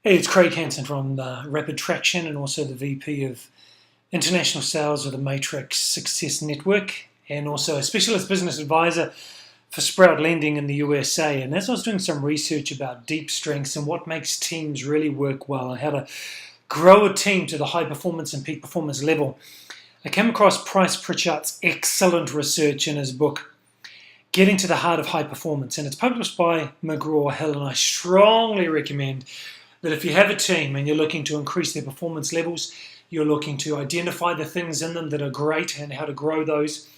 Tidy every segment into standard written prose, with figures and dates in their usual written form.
Hey, it's Craig Hansen from Rapid Traction and also the VP of International Sales of the Matrix Success Network and also a Specialist Business Advisor for Sprout Lending in the USA. And as I was doing some research about deep strengths and what makes teams really work well and how to grow a team to the high performance and peak performance level, I came across Price Pritchard's excellent research in his book, Getting to the Heart of High Performance. And it's published by McGraw-Hill, and I strongly recommend that if you have a team and you're looking to increase their performance levels, you're looking to identify the things in them that are great and how to grow those,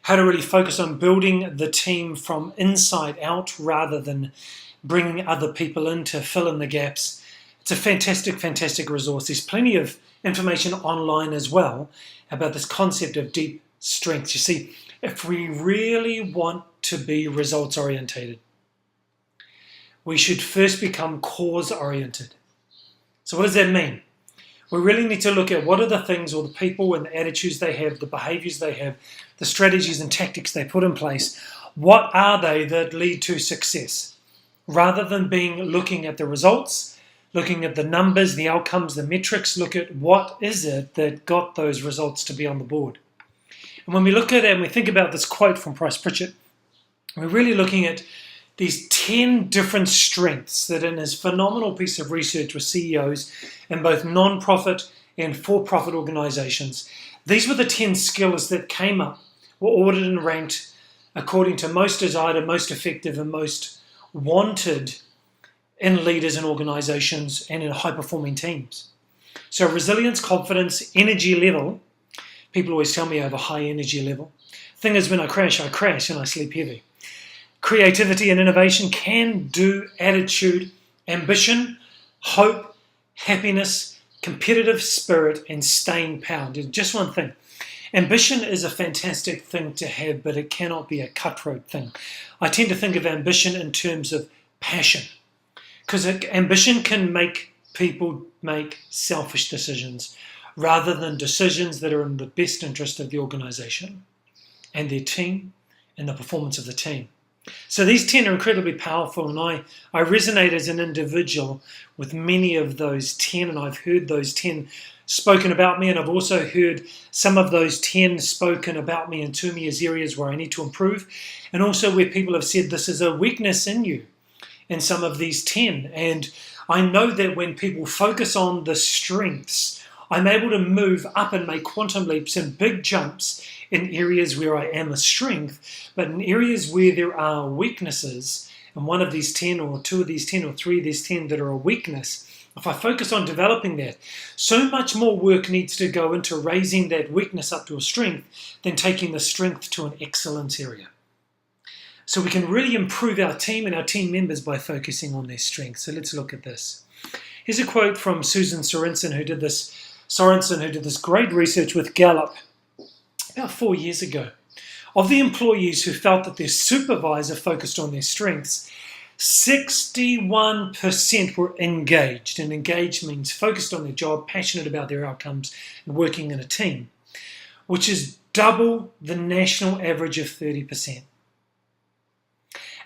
how to really focus on building the team from inside out rather than bringing other people in to fill in the gaps. It's a fantastic, fantastic resource. There's plenty of information online as well about this concept of deep strengths. You see, if we really want to be results orientated, we should first become cause-oriented. So what does that mean? We really need to look at what are the things or the people and the attitudes they have, the behaviours they have, the strategies and tactics they put in place. What are they that lead to success? Rather than looking at the results, looking at the numbers, the outcomes, the metrics, look at what is it that got those results to be on the board. And when we look at it and we think about this quote from Price Pritchard, we're really looking at these 10 different strengths that in his phenomenal piece of research with CEOs in both non-profit and for-profit organizations, these were the 10 skills that came up, were ordered and ranked according to most desired and most effective and most wanted in leaders and organizations and in high-performing teams. So resilience, confidence, energy level. People always tell me I have a high energy level. Thing is, when I crash and I sleep heavy. Creativity and innovation, can-do attitude, ambition, hope, happiness, competitive spirit, and staying power. Just one thing. Ambition is a fantastic thing to have, but it cannot be a cutthroat thing. I tend to think of ambition in terms of passion, because ambition can make people make selfish decisions rather than decisions that are in the best interest of the organization and their team and the performance of the team. So these 10 are incredibly powerful, and I resonate as an individual with many of those 10, and I've heard those 10 spoken about me, and I've also heard some of those 10 spoken about me and to me as areas where I need to improve, and also where people have said this is a weakness in you in some of these 10. And I know that when people focus on the strengths, I'm able to move up and make quantum leaps and big jumps in areas where I am a strength, but in areas where there are weaknesses, and one of these 10 or two of these 10 or three of these 10 that are a weakness, if I focus on developing that, so much more work needs to go into raising that weakness up to a strength than taking the strength to an excellence area. So we can really improve our team and our team members by focusing on their strengths. So let's look at this. Here's a quote from Susan Sorensen, who did this great research with Gallup about 4 years ago. Of the employees who felt that their supervisor focused on their strengths, 61% were engaged. And engaged means focused on their job, passionate about their outcomes, and working in a team, which is double the national average of 30%.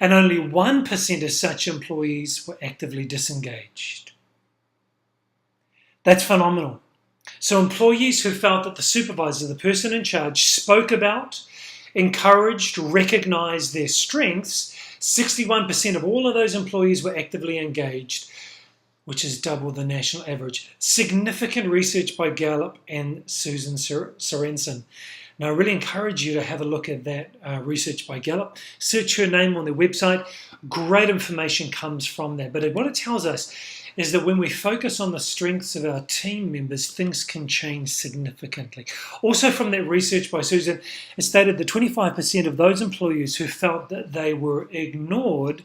And only 1% of such employees were actively disengaged. That's phenomenal. So employees who felt that the supervisor, the person in charge, spoke about, encouraged, recognized their strengths, 61% of all of those employees were actively engaged, which is double the national average. Significant research by Gallup and Susan Sorensen. Now, I really encourage you to have a look at that research by Gallup. Search her name on their website. Great information comes from that. But what it tells us is that when we focus on the strengths of our team members, things can change significantly. Also from that research by Susan, it stated that 25% of those employees who felt that they were ignored,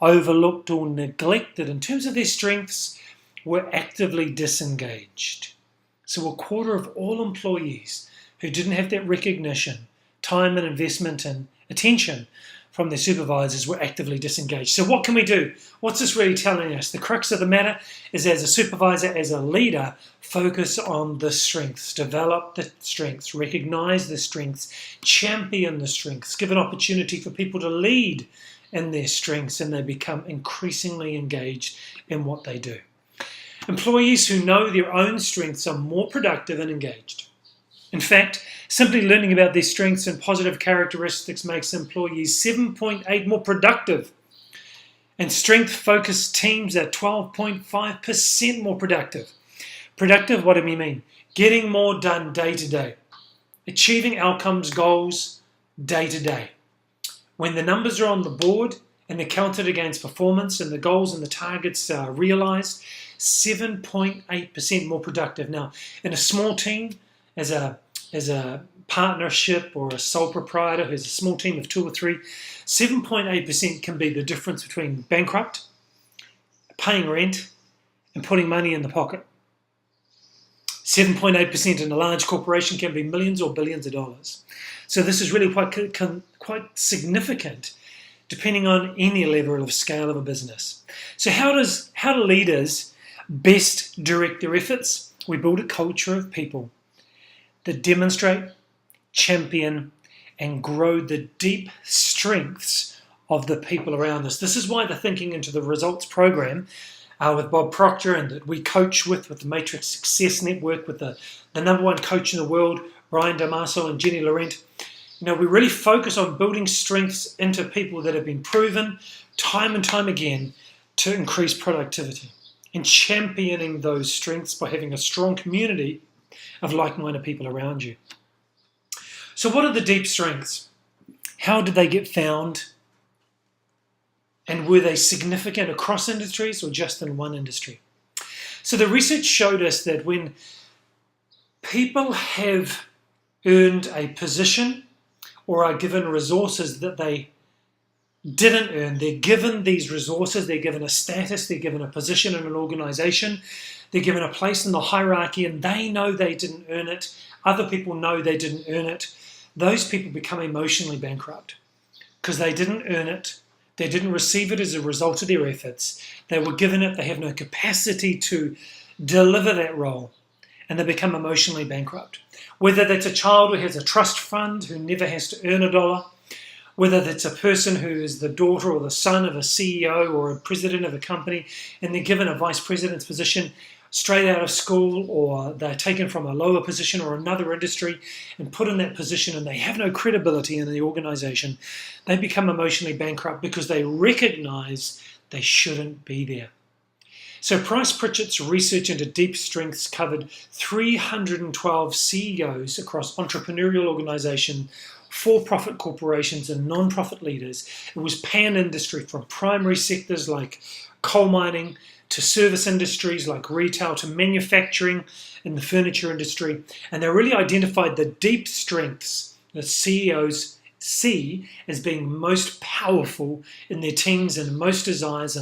overlooked or neglected in terms of their strengths were actively disengaged. So a quarter of all employees who didn't have that recognition, time and investment and attention from their supervisors were actively disengaged. So what can we do? What's this really telling us? The crux of the matter is, as a supervisor, as a leader, focus on the strengths, develop the strengths, recognize the strengths, champion the strengths, give an opportunity for people to lead in their strengths, and they become increasingly engaged in what they do. Employees who know their own strengths are more productive and engaged. In fact, simply learning about their strengths and positive characteristics makes employees 7.8 more productive. And strength-focused teams are 12.5% more productive. Productive, what do we mean? Getting more done day to day. Achieving outcomes, goals, day to day. When the numbers are on the board and they're counted against performance and the goals and the targets are realised, 7.8% more productive. Now, in a small team, as a partnership or a sole proprietor who has a small team of 2 or 3, 7.8% can be the difference between bankrupt, paying rent, and putting money in the pocket. 7.8% in a large corporation can be millions or billions of dollars. So this is really quite significant depending on any level of scale of a business. So how do leaders best direct their efforts? We build a culture of people that demonstrate, champion, and grow the deep strengths of the people around us. This is why the Thinking into the Results program with Bob Proctor and that we coach with the Matrix Success Network with the number one coach in the world, Brian Damaso and Jenny Laurent. We really focus on building strengths into people that have been proven time and time again to increase productivity and championing those strengths by having a strong community of like-minded people around you. So what are the deep strengths? How did they get found? And were they significant across industries or just in one industry? So the research showed us that when people have earned a position or are given resources that they didn't earn, they're given these resources, they're given a status, they're given a position in an organization, they're given a place in the hierarchy, and they know they didn't earn it, other people know they didn't earn it, those people become emotionally bankrupt because they didn't earn it, they didn't receive it as a result of their efforts, they were given it, they have no capacity to deliver that role, and they become emotionally bankrupt. Whether that's a child who has a trust fund who never has to earn a dollar, whether that's a person who is the daughter or the son of a CEO or a president of a company and they're given a vice president's position straight out of school, or they're taken from a lower position or another industry and put in that position and they have no credibility in the organization, they become emotionally bankrupt because they recognize they shouldn't be there. So Price Pritchett's research into deep strengths covered 312 CEOs across entrepreneurial organizations, for-profit corporations and non-profit leaders. It was pan-industry from primary sectors like coal mining to service industries like retail to manufacturing in the furniture industry. And they really identified the deep strengths that CEOs see as being most powerful in their teams and most desired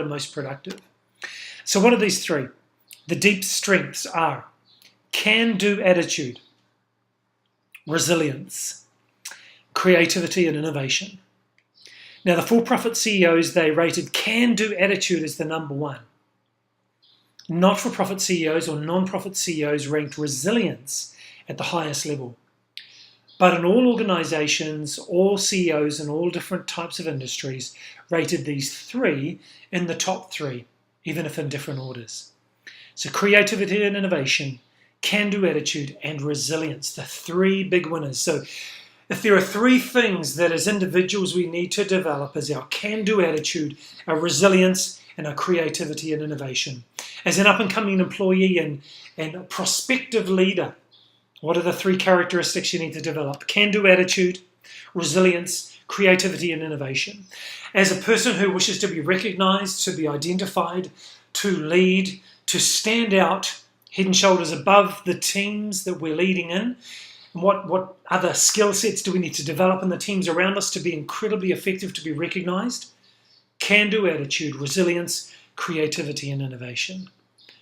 and most productive. So what are these three? The deep strengths are can-do attitude, resilience, creativity and innovation. Now the for-profit CEOs, they rated can-do attitude as the number one. Not-for-profit CEOs or non-profit CEOs ranked resilience at the highest level. But in all organizations, all CEOs in all different types of industries rated these three in the top three, even if in different orders. So creativity and innovation, can-do attitude, and resilience, the three big winners. So if there are three things that as individuals we need to develop as our can-do attitude, our resilience, and our creativity and innovation. As an up-and-coming employee and a prospective leader, what are the three characteristics you need to develop? Can-do attitude, resilience, creativity, and innovation. As a person who wishes to be recognized, to be identified, to lead, to stand out, head and shoulders above the teams that we're leading in, and what other skill sets do we need to develop in the teams around us to be incredibly effective, to be recognized? Can-do attitude, resilience, creativity, and innovation.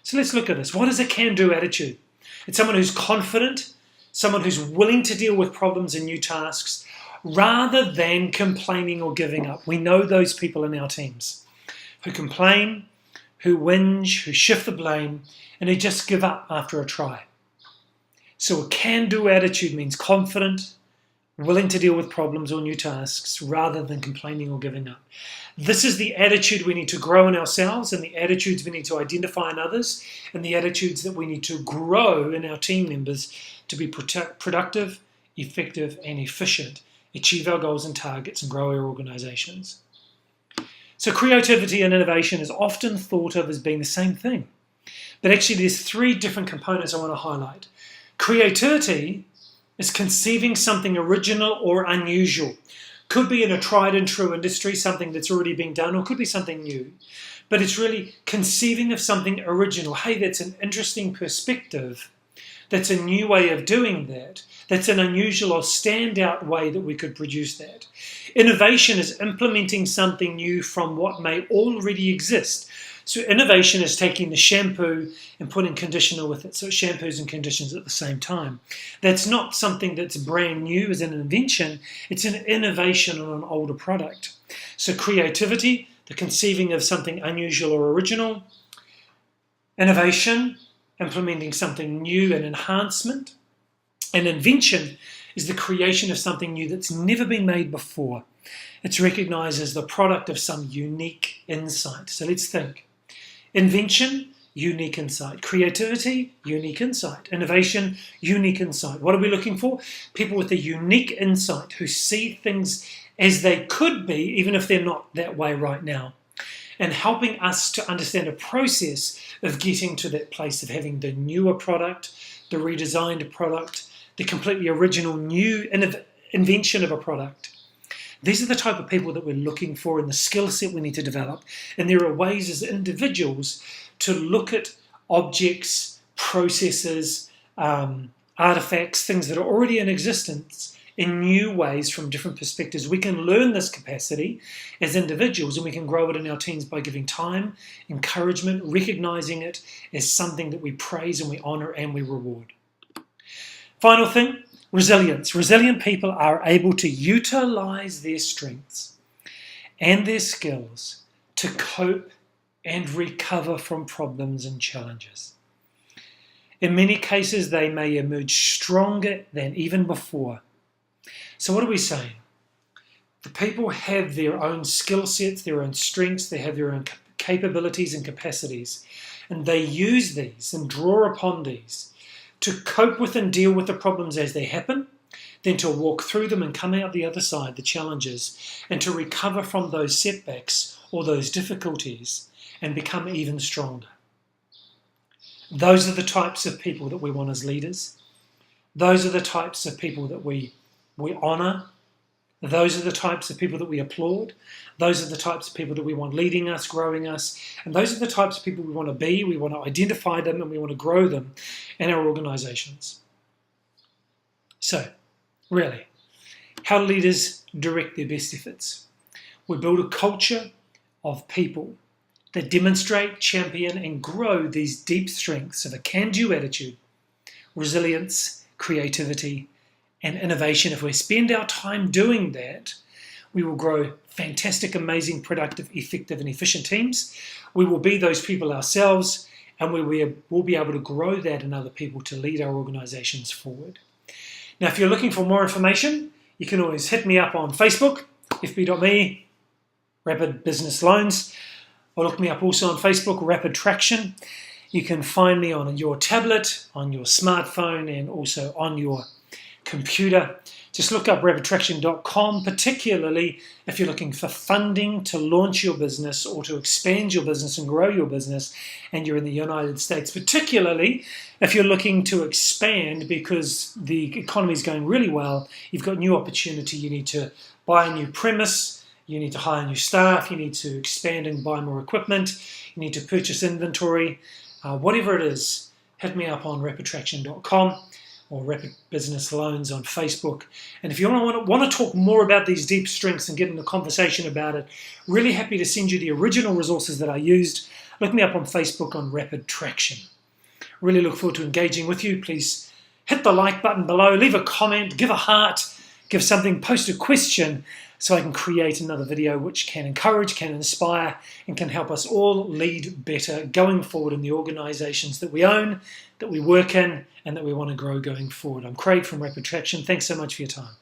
So let's look at this. What is a can-do attitude? It's someone who's confident, someone who's willing to deal with problems and new tasks, rather than complaining or giving up. We know those people in our teams who complain, who whinge, who shift the blame, and who just give up after a try. So a can-do attitude means confident, willing to deal with problems or new tasks rather than complaining or giving up. This is the attitude we need to grow in ourselves, and the attitudes we need to identify in others, and the attitudes that we need to grow in our team members to be productive, effective, and efficient, achieve our goals and targets, and grow our organizations. So creativity and innovation is often thought of as being the same thing. But actually there's 3 different components I want to highlight. Creativity is conceiving something original or unusual. Could be in a tried and true industry, something that's already been done, or could be something new. But it's really conceiving of something original. Hey, that's an interesting perspective. That's a new way of doing that. That's an unusual or standout way that we could produce that. Innovation is implementing something new from what may already exist. So innovation is taking the shampoo and putting conditioner with it. So shampoos and conditioners at the same time. That's not something that's brand new as an invention. It's an innovation on an older product. So creativity, the conceiving of something unusual or original. Innovation, implementing something new and enhancement. And invention is the creation of something new that's never been made before. It's recognized as the product of some unique insight. So let's think. Invention, unique insight. Creativity, unique insight. Innovation, unique insight. What are we looking for? People with a unique insight who see things as they could be, even if they're not that way right now. And helping us to understand a process of getting to that place of having the newer product, the redesigned product, the completely original new invention of a product. These are the type of people that we're looking for and the skill set we need to develop. And there are ways as individuals to look at objects, processes, artifacts, things that are already in existence in new ways from different perspectives. We can learn this capacity as individuals, and we can grow it in our teams by giving time, encouragement, recognizing it as something that we praise and we honor and we reward. Final thing, resilience. Resilient people are able to utilize their strengths and their skills to cope and recover from problems and challenges. In many cases, they may emerge stronger than even before. So what are we saying? The people have their own skill sets, their own strengths, they have their own capabilities and capacities, and they use these and draw upon these to cope with and deal with the problems as they happen, then to walk through them and come out the other side, the challenges, and to recover from those setbacks or those difficulties and become even stronger. Those are the types of people that we want as leaders. Those are the types of people that we honour. Those are the types of people that we applaud. Those are the types of people that we want leading us, growing us. And those are the types of people we want to be. We want to identify them and we want to grow them in our organisations. So, really, how leaders direct their best efforts. We build a culture of people that demonstrate, champion and grow these deep strengths of a can-do attitude, resilience, creativity, and innovation. If we spend our time doing that, we will grow fantastic, amazing, productive, effective, and efficient teams. We will be those people ourselves, and we'll be able to grow that in other people to lead our organizations forward. Now, if you're looking for more information, you can always hit me up on Facebook, fb.me, Rapid Business Loans, or look me up also on Facebook, Rapid Traction. You can find me on your tablet, on your smartphone, and also on your computer. Just look up rapidtraction.com, particularly if you're looking for funding to launch your business or to expand your business and grow your business, and you're in the United States, particularly if you're looking to expand because the economy is going really well, you've got new opportunity, you need to buy a new premise, you need to hire new staff, you need to expand and buy more equipment, you need to purchase inventory, whatever it is, hit me up on rapidtraction.com. or Rapid Business Loans on Facebook. And if you want to talk more about these deep strengths and get in a conversation about it, really happy to send you the original resources that I used. Look me up on Facebook on Rapid Traction. Really look forward to engaging with you. Please hit the like button below, leave a comment, give a heart, give something, post a question so I can create another video which can encourage, can inspire, and can help us all lead better going forward in the organizations that we own, that we work in, and that we want to grow going forward. I'm Craig from Rapid Traction. Thanks so much for your time.